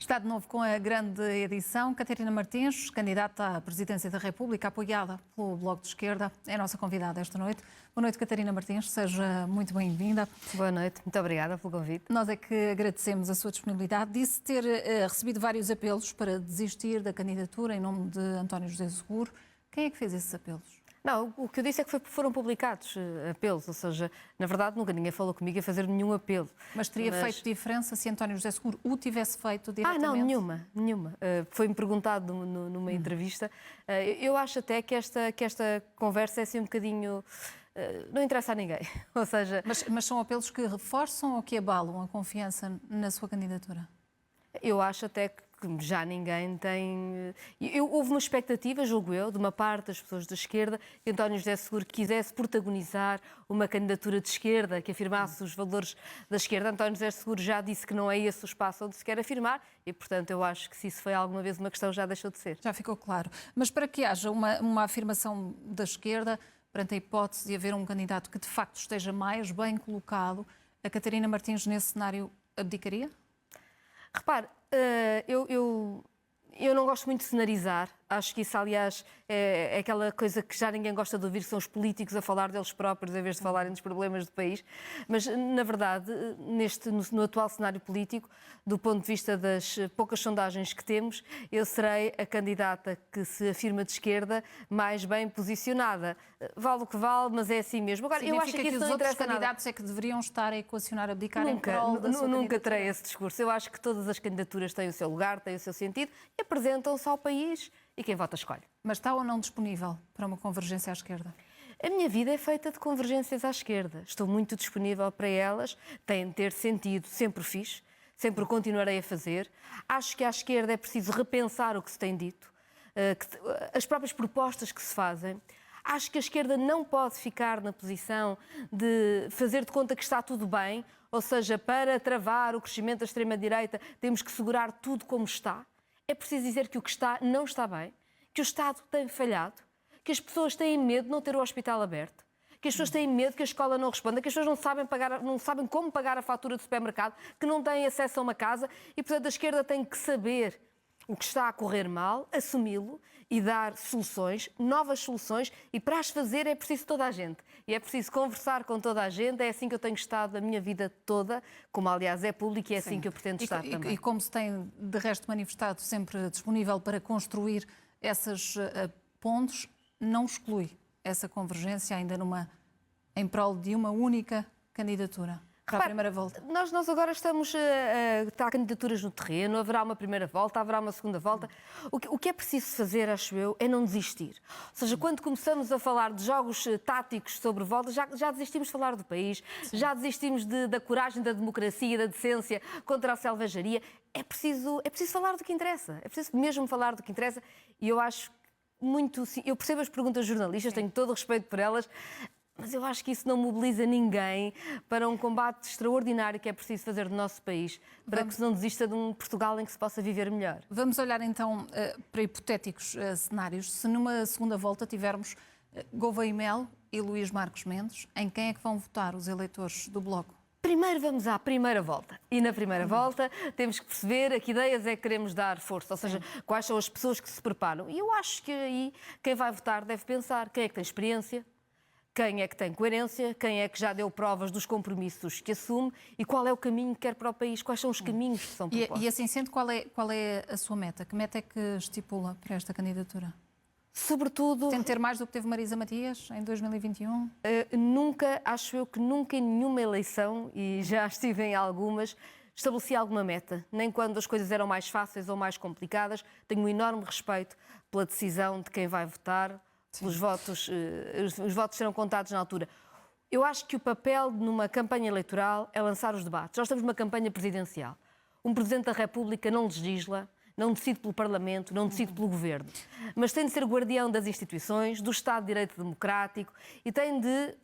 Está de novo com a grande edição. Catarina Martins, candidata à presidência da República, apoiada pelo Bloco de Esquerda, é a nossa convidada esta noite. Boa noite, Catarina Martins, seja muito bem-vinda. Boa noite, muito obrigada pelo convite. Nós é que agradecemos a sua disponibilidade. Disse ter recebido vários apelos para desistir da candidatura em nome de António José Seguro. Quem é que fez esses apelos? Não, o que eu disse é que foram publicados apelos, ou seja, na verdade nunca ninguém falou comigo a fazer nenhum apelo. Mas teria feito diferença se António José Seguro o tivesse feito diretamente? Não, nenhuma. Foi-me perguntado numa entrevista. Eu acho até que esta conversa é assim um bocadinho... não interessa a ninguém, ou seja... Mas são apelos que reforçam ou que abalam a confiança na sua candidatura? Eu acho até que já ninguém tem... Houve uma expectativa, julgo eu, de uma parte das pessoas da esquerda, que António José Seguro quisesse protagonizar uma candidatura de esquerda, que afirmasse os valores da esquerda. António José Seguro já disse que não é esse o espaço onde se quer afirmar e, portanto, eu acho que se isso foi alguma vez uma questão, já deixou de ser. Já ficou claro. Mas para que haja uma afirmação da esquerda, perante a hipótese de haver um candidato que de facto esteja mais bem colocado, a Catarina Martins nesse cenário abdicaria? Repare, eu não gosto muito de cenarizar. Acho que isso, aliás, é aquela coisa que já ninguém gosta de ouvir, que são os políticos a falar deles próprios, em vez de falarem dos problemas do país. Mas, na verdade, no atual cenário político, do ponto de vista das poucas sondagens que temos, eu serei a candidata que se afirma de esquerda mais bem posicionada. Vale o que vale, mas é assim mesmo. Agora, eu acho que isso os não outros interessa candidatos é que deveriam estar a equacionar, abdicar em Nunca, prol da sua nunca terei esse discurso. Eu acho que todas as candidaturas têm o seu lugar, têm o seu sentido e apresentam-se ao país e quem vota escolhe. Mas está ou não disponível para uma convergência à esquerda? A minha vida é feita de convergências à esquerda. Estou muito disponível para elas, têm de ter sentido, sempre o fiz, sempre o continuarei a fazer. Acho que à esquerda é preciso repensar o que se tem dito, as próprias propostas que se fazem. Acho que a esquerda não pode ficar na posição de fazer de conta que está tudo bem, ou seja, para travar o crescimento da extrema-direita temos que segurar tudo como está. É preciso dizer que o que está não está bem, que o Estado tem falhado, que as pessoas têm medo de não ter o hospital aberto, que as pessoas têm medo que a escola não responda, que as pessoas não sabem como pagar a fatura do supermercado, que não têm acesso a uma casa e, portanto, a esquerda tem que saber o que está a correr mal, assumi-lo e dar soluções, novas soluções, e para as fazer é preciso toda a gente. E é preciso conversar com toda a gente, é assim que eu tenho estado a minha vida toda, como aliás é público e é assim que eu pretendo estar também. E como se tem de resto manifestado sempre disponível para construir essas pontes, não exclui essa convergência ainda em prol de uma única candidatura? Para a primeira volta. Nós agora estamos a candidaturas no terreno, haverá uma primeira volta, haverá uma segunda volta. O que é preciso fazer, acho eu, é não desistir. Ou seja, quando começamos a falar de jogos táticos sobre volta, já desistimos de falar do país, já desistimos da coragem, da democracia, da decência contra a selvageria. É preciso falar do que interessa, é preciso mesmo falar do que interessa e eu acho muito... Eu percebo as perguntas dos jornalistas, tenho todo o respeito por elas, mas eu acho que isso não mobiliza ninguém para um combate extraordinário que é preciso fazer no nosso país, para que se não desista de um Portugal em que se possa viver melhor. Vamos olhar então para hipotéticos cenários. Se numa segunda volta tivermos Gouveia Melo e Luís Marcos Mendes, em quem é que vão votar os eleitores do Bloco? Primeiro vamos à primeira volta. E na primeira volta temos que perceber a que ideias é que queremos dar força, ou seja, quais são as pessoas que se preparam. E eu acho que aí quem vai votar deve pensar quem é que tem experiência, quem é que tem coerência, quem é que já deu provas dos compromissos que assume e qual é o caminho que quer para o país, quais são os caminhos que são propostos. E assim sendo, qual é a sua meta? Que meta é que estipula para esta candidatura? Sobretudo... Tem de ter mais do que teve Marisa Matias em 2021? Acho eu que nunca em nenhuma eleição, e já estive em algumas, estabeleci alguma meta. Nem quando as coisas eram mais fáceis ou mais complicadas. Tenho um enorme respeito pela decisão de quem vai votar. Os votos serão contados na altura. Eu acho que o papel numa campanha eleitoral é lançar os debates. Nós estamos numa campanha presidencial. Um Presidente da República não legisla, não decide pelo Parlamento, não decide pelo Governo. Mas tem de ser guardião das instituições, do Estado de Direito Democrático e tem de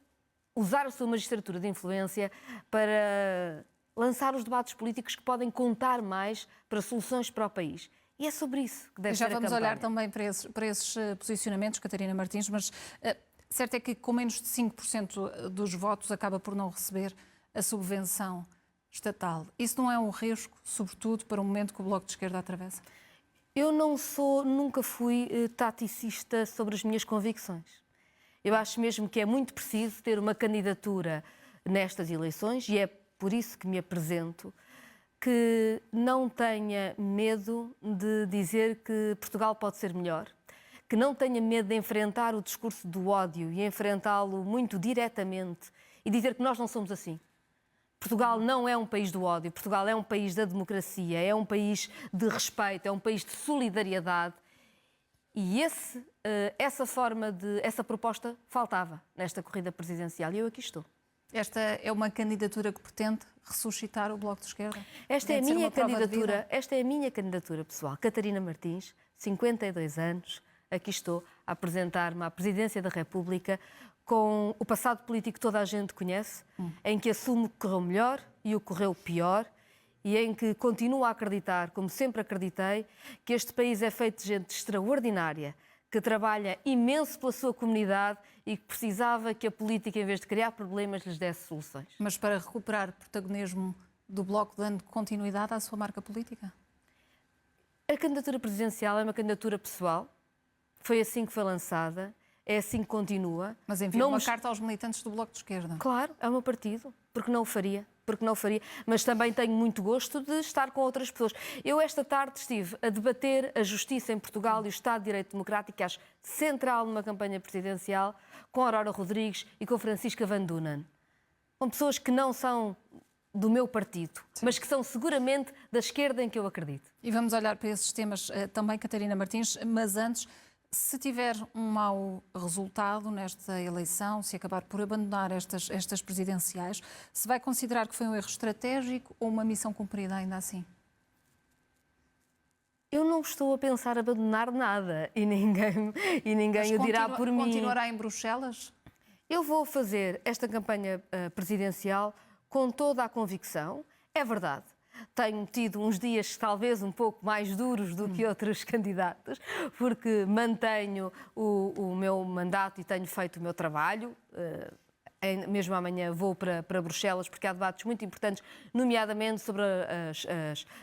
usar a sua magistratura de influência para lançar os debates políticos que podem contar mais para soluções para o país. E é sobre isso que deve ser a campanha. Já vamos olhar também para esses posicionamentos, Catarina Martins, mas certo é que com menos de 5% dos votos acaba por não receber a subvenção estatal. Isso não é um risco, sobretudo para o momento que o Bloco de Esquerda atravessa? Eu nunca fui taticista sobre as minhas convicções. Eu acho mesmo que é muito preciso ter uma candidatura nestas eleições, e é por isso que me apresento, que não tenha medo de dizer que Portugal pode ser melhor, que não tenha medo de enfrentar o discurso do ódio e enfrentá-lo muito diretamente e dizer que nós não somos assim. Portugal não é um país do ódio, Portugal é um país da democracia, é um país de respeito, é um país de solidariedade. E essa proposta faltava nesta corrida presidencial e eu aqui estou. Esta é uma candidatura que pretende ressuscitar o Bloco de Esquerda? Esta é a minha candidatura pessoal. Catarina Martins, 52 anos, aqui estou a apresentar-me à Presidência da República com o passado político que toda a gente conhece, em que assumo o que correu melhor e o que correu pior, e em que continuo a acreditar, como sempre acreditei, que este país é feito de gente extraordinária, que trabalha imenso pela sua comunidade e que precisava que a política, em vez de criar problemas, lhes desse soluções. Mas para recuperar protagonismo do Bloco, dando continuidade à sua marca política? A candidatura presidencial é uma candidatura pessoal, foi assim que foi lançada, é assim que continua. Mas envia uma carta aos militantes do Bloco de Esquerda. Claro, é o meu partido, porque não o faria. Mas também tenho muito gosto de estar com outras pessoas. Eu esta tarde estive a debater a justiça em Portugal e o Estado de Direito Democrático, que acho central numa campanha presidencial, com Aurora Rodrigues e com Francisca Van Dunen. Com pessoas que não são do meu partido, mas que são seguramente da esquerda em que eu acredito. E vamos olhar para esses temas também, Catarina Martins, mas antes, se tiver um mau resultado nesta eleição, se acabar por abandonar estas presidenciais, se vai considerar que foi um erro estratégico ou uma missão cumprida ainda assim? Eu não estou a pensar abandonar nada e ninguém o dirá por mim. Continuará em Bruxelas? Eu vou fazer esta campanha presidencial com toda a convicção. É verdade. Tenho tido uns dias talvez um pouco mais duros do que outros candidatos, porque mantenho o meu mandato e tenho feito o meu trabalho. Mesmo amanhã vou para Bruxelas, porque há debates muito importantes, nomeadamente sobre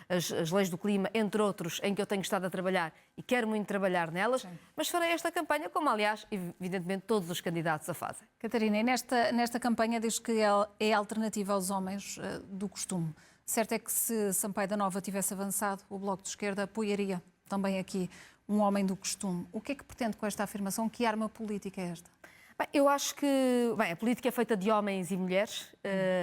as leis do clima, entre outros, em que eu tenho estado a trabalhar e quero muito trabalhar nelas. Sim. Mas farei esta campanha, como aliás, evidentemente, todos os candidatos a fazem. Catarina, e nesta campanha diz que é alternativa aos homens do costume. Certo é que se Sampaio da Nova tivesse avançado, o Bloco de Esquerda apoiaria também aqui um homem do costume. O que é que pretende com esta afirmação? Que arma política é esta? Bem, eu acho que a política é feita de homens e mulheres.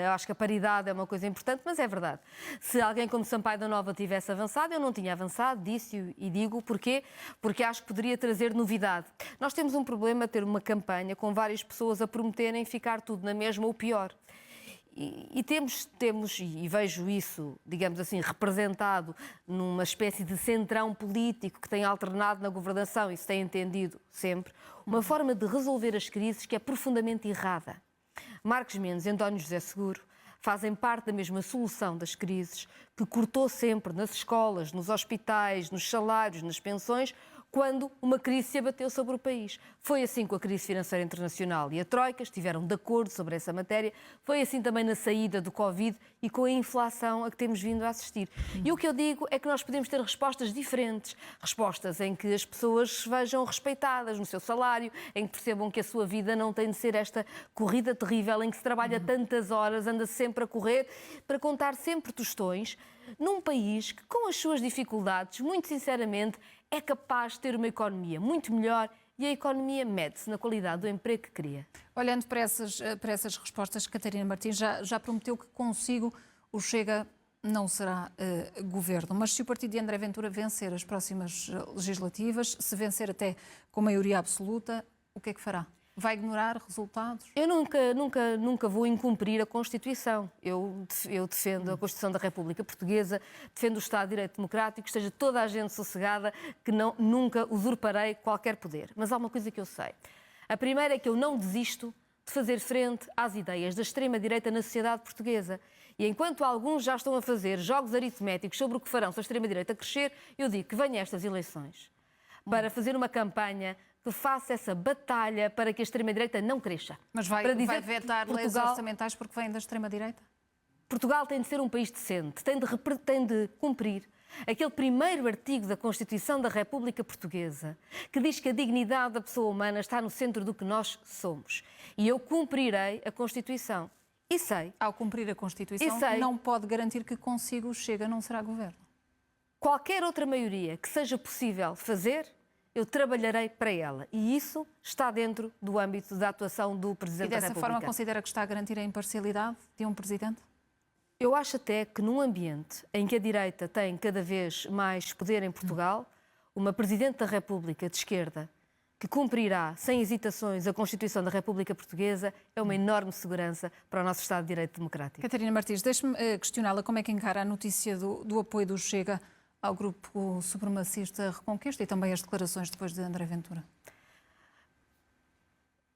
Eu acho que a paridade é uma coisa importante, mas é verdade. Se alguém como Sampaio da Nova tivesse avançado, eu não tinha avançado, disse e digo porquê. Porque acho que poderia trazer novidade. Nós temos um problema de ter uma campanha com várias pessoas a prometerem ficar tudo na mesma ou pior. E temos, e vejo isso, digamos assim, representado numa espécie de centrão político que tem alternado na governação e se tem entendido sempre, uma forma de resolver as crises que é profundamente errada. Marcos Mendes e António José Seguro fazem parte da mesma solução das crises que cortou sempre nas escolas, nos hospitais, nos salários, nas pensões, quando uma crise se abateu sobre o país. Foi assim com a crise financeira internacional e a Troika estiveram de acordo sobre essa matéria. Foi assim também na saída do Covid e com a inflação a que temos vindo a assistir. E o que eu digo é que nós podemos ter respostas diferentes. Respostas em que as pessoas se vejam respeitadas no seu salário, em que percebam que a sua vida não tem de ser esta corrida terrível em que se trabalha tantas horas, anda sempre a correr, para contar sempre tostões, num país que, com as suas dificuldades, muito sinceramente, é capaz de ter uma economia muito melhor e a economia mede-se na qualidade do emprego que cria. Olhando para essas respostas, Catarina Martins já prometeu que consigo o Chega não será governo. Mas se o partido de André Ventura vencer as próximas legislativas, se vencer até com maioria absoluta, o que é que fará? Vai ignorar resultados? Eu nunca vou incumprir a Constituição. Eu defendo a Constituição da República Portuguesa, defendo o Estado de Direito Democrático, esteja toda a gente sossegada, que nunca usurparei qualquer poder. Mas há uma coisa que eu sei. A primeira é que eu não desisto de fazer frente às ideias da extrema-direita na sociedade portuguesa. E enquanto alguns já estão a fazer jogos aritméticos sobre o que farão se a extrema-direita crescer, eu digo que venha estas eleições para fazer uma campanha que faça essa batalha para que a extrema-direita não cresça. Mas vai vetar leis orçamentais porque vêm da extrema-direita? Portugal tem de ser um país decente, tem de cumprir aquele primeiro artigo da Constituição da República Portuguesa, que diz que a dignidade da pessoa humana está no centro do que nós somos. E eu cumprirei a Constituição. E sei... Ao cumprir a Constituição, não pode garantir que consigo o Chega não será governo. Qualquer outra maioria que seja possível fazer, eu trabalharei para ela. E isso está dentro do âmbito da atuação do Presidente da República. E dessa forma considera que está a garantir a imparcialidade de um Presidente? Eu acho até que num ambiente em que a direita tem cada vez mais poder em Portugal, uma Presidente da República de esquerda que cumprirá sem hesitações a Constituição da República Portuguesa é uma enorme segurança para o nosso Estado de Direito Democrático. Catarina Martins, deixe-me questioná-la como é que encara a notícia do apoio do Chega ao grupo supremacista Reconquista e também as declarações depois de André Ventura.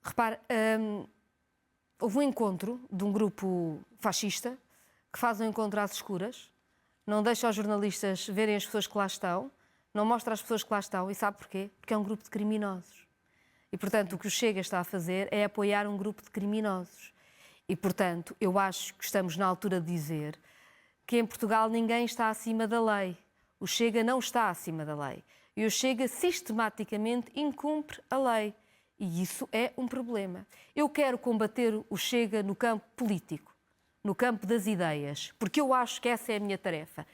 Repare, houve um encontro de um grupo fascista que faz um encontro às escuras, não deixa os jornalistas verem as pessoas que lá estão, não mostra as pessoas que lá estão. E sabe porquê? Porque é um grupo de criminosos. E, portanto, o que o Chega está a fazer é apoiar um grupo de criminosos. E, portanto, eu acho que estamos na altura de dizer que em Portugal ninguém está acima da lei. O Chega não está acima da lei. E o Chega sistematicamente incumpre a lei. E isso é um problema. Eu quero combater o Chega no campo político, no campo das ideias, porque eu acho que essa é a minha tarefa.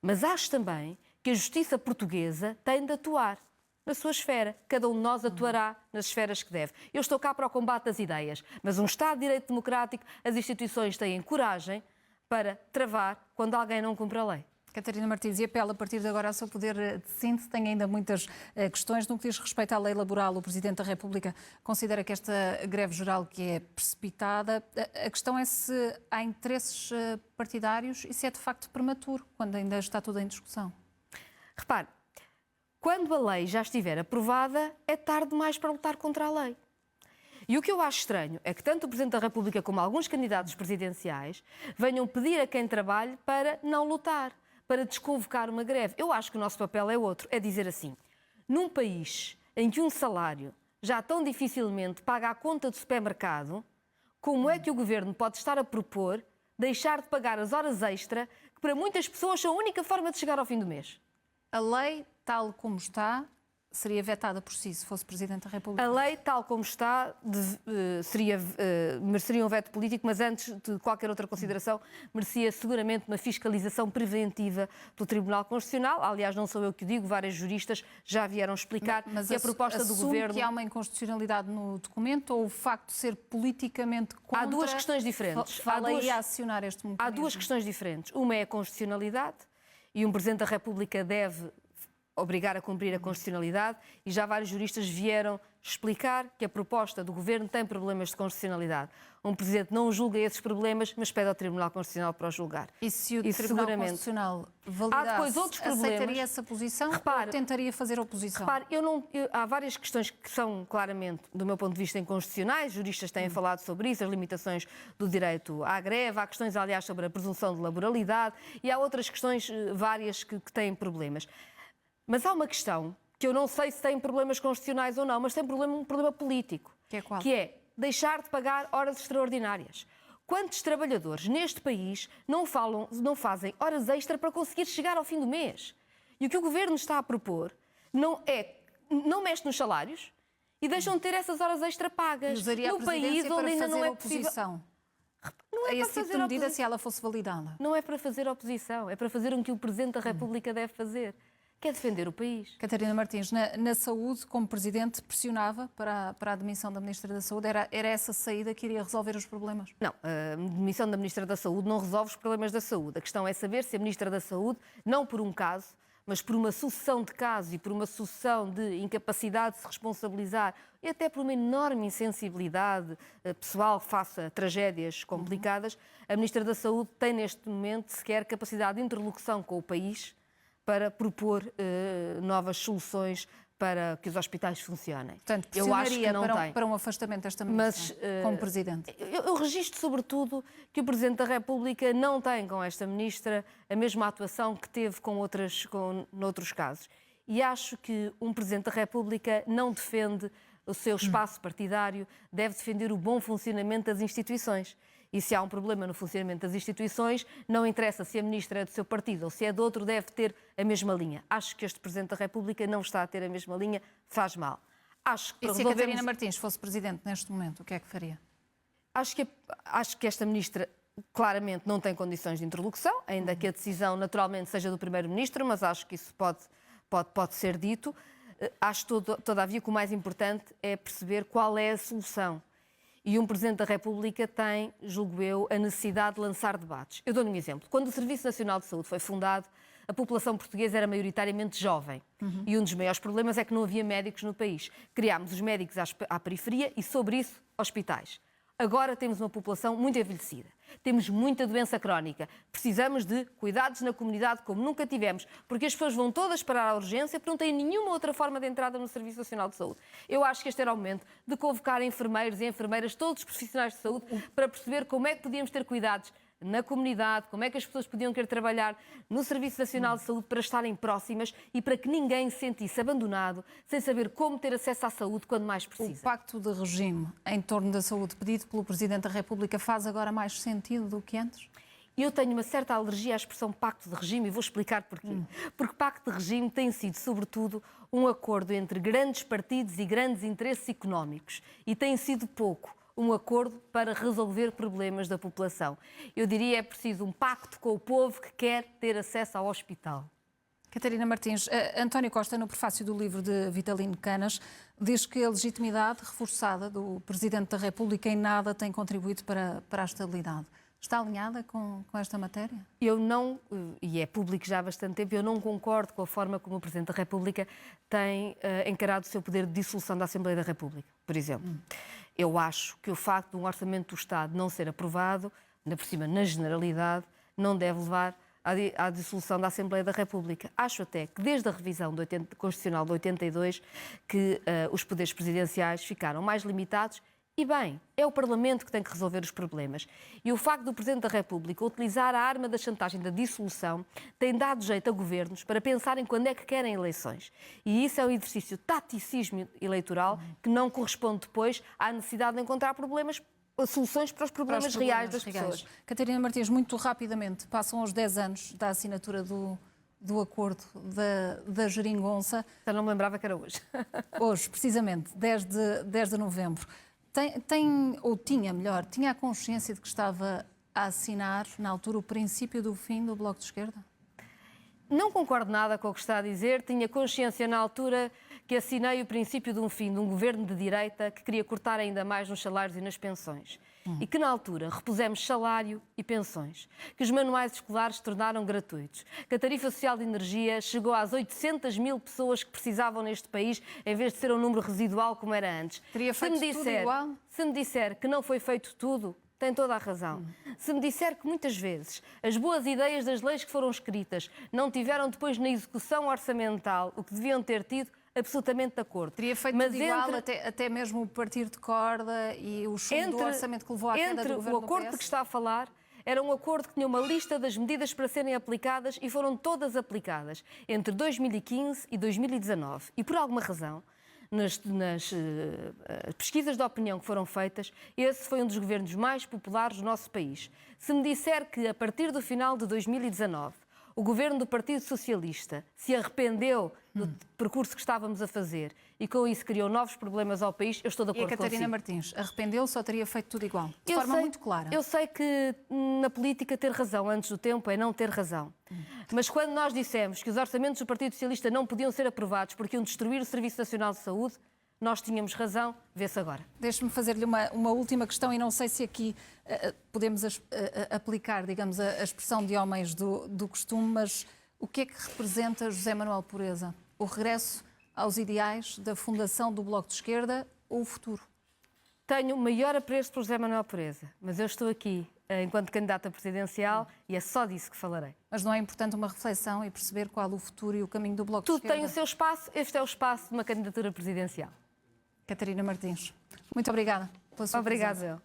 Mas acho também que a justiça portuguesa tem de atuar na sua esfera. Cada um de nós atuará nas esferas que deve. Eu estou cá para o combate das ideias, mas um Estado de Direito Democrático, as instituições têm coragem para travar quando alguém não cumpre a lei. Catarina Martins, e apela a partir de agora ao seu poder de síntese, tem ainda muitas questões. No que diz respeito à lei laboral, o Presidente da República considera que esta greve geral que é precipitada, a questão é se há interesses partidários e se é de facto prematuro, quando ainda está tudo em discussão. Repare, quando a lei já estiver aprovada, é tarde demais para lutar contra a lei. E o que eu acho estranho é que tanto o Presidente da República como alguns candidatos presidenciais venham pedir a quem trabalhe para não lutar, para desconvocar uma greve. Eu acho que o nosso papel é outro, é dizer assim, num país em que um salário já tão dificilmente paga a conta do supermercado, como é que o Governo pode estar a propor deixar de pagar as horas extra, que para muitas pessoas são a única forma de chegar ao fim do mês? A lei, tal como está, seria vetada por si, se fosse Presidente da República? A lei, tal como está, mereceria um veto político, mas antes de qualquer outra consideração, merecia seguramente uma fiscalização preventiva do Tribunal Constitucional. Aliás, não sou eu que o digo, vários juristas já vieram explicar mas que a proposta do Governo... que há uma inconstitucionalidade no documento ou o facto de ser politicamente contra... Há duas questões diferentes. Fala aí a acionar este mecanismo. Há duas questões diferentes. Uma é a constitucionalidade e um Presidente da República deve obrigar a cumprir a constitucionalidade e já vários juristas vieram explicar que a proposta do Governo tem problemas de constitucionalidade. Um Presidente não julga esses problemas, mas pede ao Tribunal Constitucional para os julgar. E se o Tribunal Constitucional validasse, depois outros problemas, aceitaria essa posição ou tentaria fazer oposição? Repare, há várias questões que são claramente, do meu ponto de vista, inconstitucionais. Juristas têm falado sobre isso, as limitações do direito à greve, há questões, aliás, sobre a presunção de laboralidade e há outras questões várias que têm problemas. Mas há uma questão que eu não sei se tem problemas constitucionais ou não, mas tem um problema político. Que é qual? Que é deixar de pagar horas extraordinárias. Quantos trabalhadores neste país não fazem horas extra para conseguir chegar ao fim do mês? E o que o Governo está a propor não mexe nos salários e deixam de ter essas horas extra pagas. Usaria no país onde ainda não é possível. Não é para esse tipo de medida se ela fosse validada. Não é para fazer oposição, é para fazer o que o Presidente da República deve fazer. Que é defender o país. Catarina Martins, na saúde, como Presidente, pressionava para a admissão da Ministra da Saúde? Era essa saída que iria resolver os problemas? Não, a demissão da Ministra da Saúde não resolve os problemas da saúde. A questão é saber se a Ministra da Saúde, não por um caso, mas por uma sucessão de casos e por uma sucessão de incapacidade de se responsabilizar e até por uma enorme insensibilidade pessoal face a tragédias complicadas, a Ministra da Saúde tem neste momento sequer capacidade de interlocução com o país para propor novas soluções para que os hospitais funcionem. Portanto, eu acho que não para um afastamento desta ministra, como Presidente. Eu registro, sobretudo, que o Presidente da República não tem com esta ministra a mesma atuação que teve noutros casos. E acho que um Presidente da República não defende o seu espaço partidário, deve defender o bom funcionamento das instituições. E se há um problema no funcionamento das instituições, não interessa se a ministra é do seu partido ou se é de outro, deve ter a mesma linha. Acho que este Presidente da República não está a ter a mesma linha, faz mal. Acho que E se a Catarina Martins fosse Presidente neste momento, o que é que faria? Acho que esta ministra claramente não tem condições de interlocução, ainda que a decisão naturalmente seja do Primeiro-Ministro, mas acho que isso pode ser dito. Acho todavia que o mais importante é perceber qual é a solução. E um Presidente da República tem, julgo eu, a necessidade de lançar debates. Eu dou-lhe um exemplo. Quando o Serviço Nacional de Saúde foi fundado, a população portuguesa era maioritariamente jovem. E um dos maiores problemas é que não havia médicos no país. Criámos os médicos à periferia e, sobre isso, hospitais. Agora temos uma população muito envelhecida. Temos muita doença crónica. Precisamos de cuidados na comunidade como nunca tivemos, porque as pessoas vão todas parar à urgência porque não têm nenhuma outra forma de entrada no Serviço Nacional de Saúde. Eu acho que este era o momento de convocar enfermeiros e enfermeiras, todos os profissionais de saúde, para perceber como é que podíamos ter cuidados na comunidade, como é que as pessoas podiam querer trabalhar no Serviço Nacional de Saúde para estarem próximas e para que ninguém se sentisse abandonado, sem saber como ter acesso à saúde quando mais precisa. O pacto de regime em torno da saúde pedido pelo Presidente da República faz agora mais sentido do que antes? Eu tenho uma certa alergia à expressão pacto de regime e vou explicar porquê. Porque pacto de regime tem sido, sobretudo, um acordo entre grandes partidos e grandes interesses económicos e tem sido pouco um acordo para resolver problemas da população. Eu diria que é preciso um pacto com o povo que quer ter acesso ao hospital. Catarina Martins, António Costa, no prefácio do livro de Vitalino Canas, diz que a legitimidade reforçada do Presidente da República em nada tem contribuído para a estabilidade. Está alinhada com esta matéria? Eu não, e é público já há bastante tempo, eu não concordo com a forma como o Presidente da República tem encarado o seu poder de dissolução da Assembleia da República, por exemplo. Eu acho que o facto de um orçamento do Estado não ser aprovado, ainda por cima na generalidade, não deve levar à dissolução da Assembleia da República. Acho até que desde a revisão constitucional de 82 que os poderes presidenciais ficaram mais limitados. E bem, é o Parlamento que tem que resolver os problemas. E o facto do Presidente da República utilizar a arma da chantagem da dissolução tem dado jeito a governos para pensarem quando é que querem eleições. E isso é um exercício de taticismo eleitoral que não corresponde depois à necessidade de encontrar soluções para os problemas reais das pessoas. Catarina Martins, muito rapidamente, passam os 10 anos da assinatura do acordo da Geringonça. Já não me lembrava que era hoje. Hoje, precisamente, 10 de novembro. Tinha a consciência de que estava a assinar, na altura, o princípio do fim do Bloco de Esquerda? Não concordo nada com o que está a dizer. Tinha consciência na altura que assinei o princípio de um fim de um governo de direita que queria cortar ainda mais nos salários e nas pensões. E que na altura repusemos salário e pensões, que os manuais escolares se tornaram gratuitos, que a tarifa social de energia chegou às 800 mil pessoas que precisavam neste país, em vez de ser um número residual como era antes. Teria feito tudo igual? Se me disser que não foi feito tudo, tem toda a razão. Se me disser que muitas vezes as boas ideias das leis que foram escritas não tiveram depois na execução orçamental o que deviam ter tido, absolutamente de acordo. Teria feito tudo igual, até mesmo o partir de corda e o chumbo do orçamento que levou à queda do governo do PS? O acordo de que está a falar era um acordo que tinha uma lista das medidas para serem aplicadas e foram todas aplicadas entre 2015 e 2019. E por alguma razão, nas pesquisas de opinião que foram feitas, esse foi um dos governos mais populares do nosso país. Se me disser que a partir do final de 2019 o governo do Partido Socialista se arrependeu do percurso que estávamos a fazer e com isso criou novos problemas ao país, eu estou de acordo consigo. E a Catarina Martins, arrependeu-se ou teria feito tudo igual? De forma muito clara. Eu sei que na política ter razão antes do tempo é não ter razão. Mas quando nós dissemos que os orçamentos do Partido Socialista não podiam ser aprovados porque iam destruir o Serviço Nacional de Saúde, nós tínhamos razão, vê-se agora. Deixe-me fazer-lhe uma última questão e não sei se aqui podemos aplicar, digamos, a expressão de homens do costume, mas o que é que representa José Manuel Pureza? O regresso aos ideais da fundação do Bloco de Esquerda ou o futuro? Tenho maior apreço por José Manuel Pureza, mas eu estou aqui enquanto candidata presidencial e é só disso que falarei. Mas não é importante uma reflexão e perceber qual o futuro e o caminho do Bloco de Esquerda? Tudo tem o seu espaço, este é o espaço de uma candidatura presidencial. Catarina Martins, muito obrigada pela sua presença. Obrigada.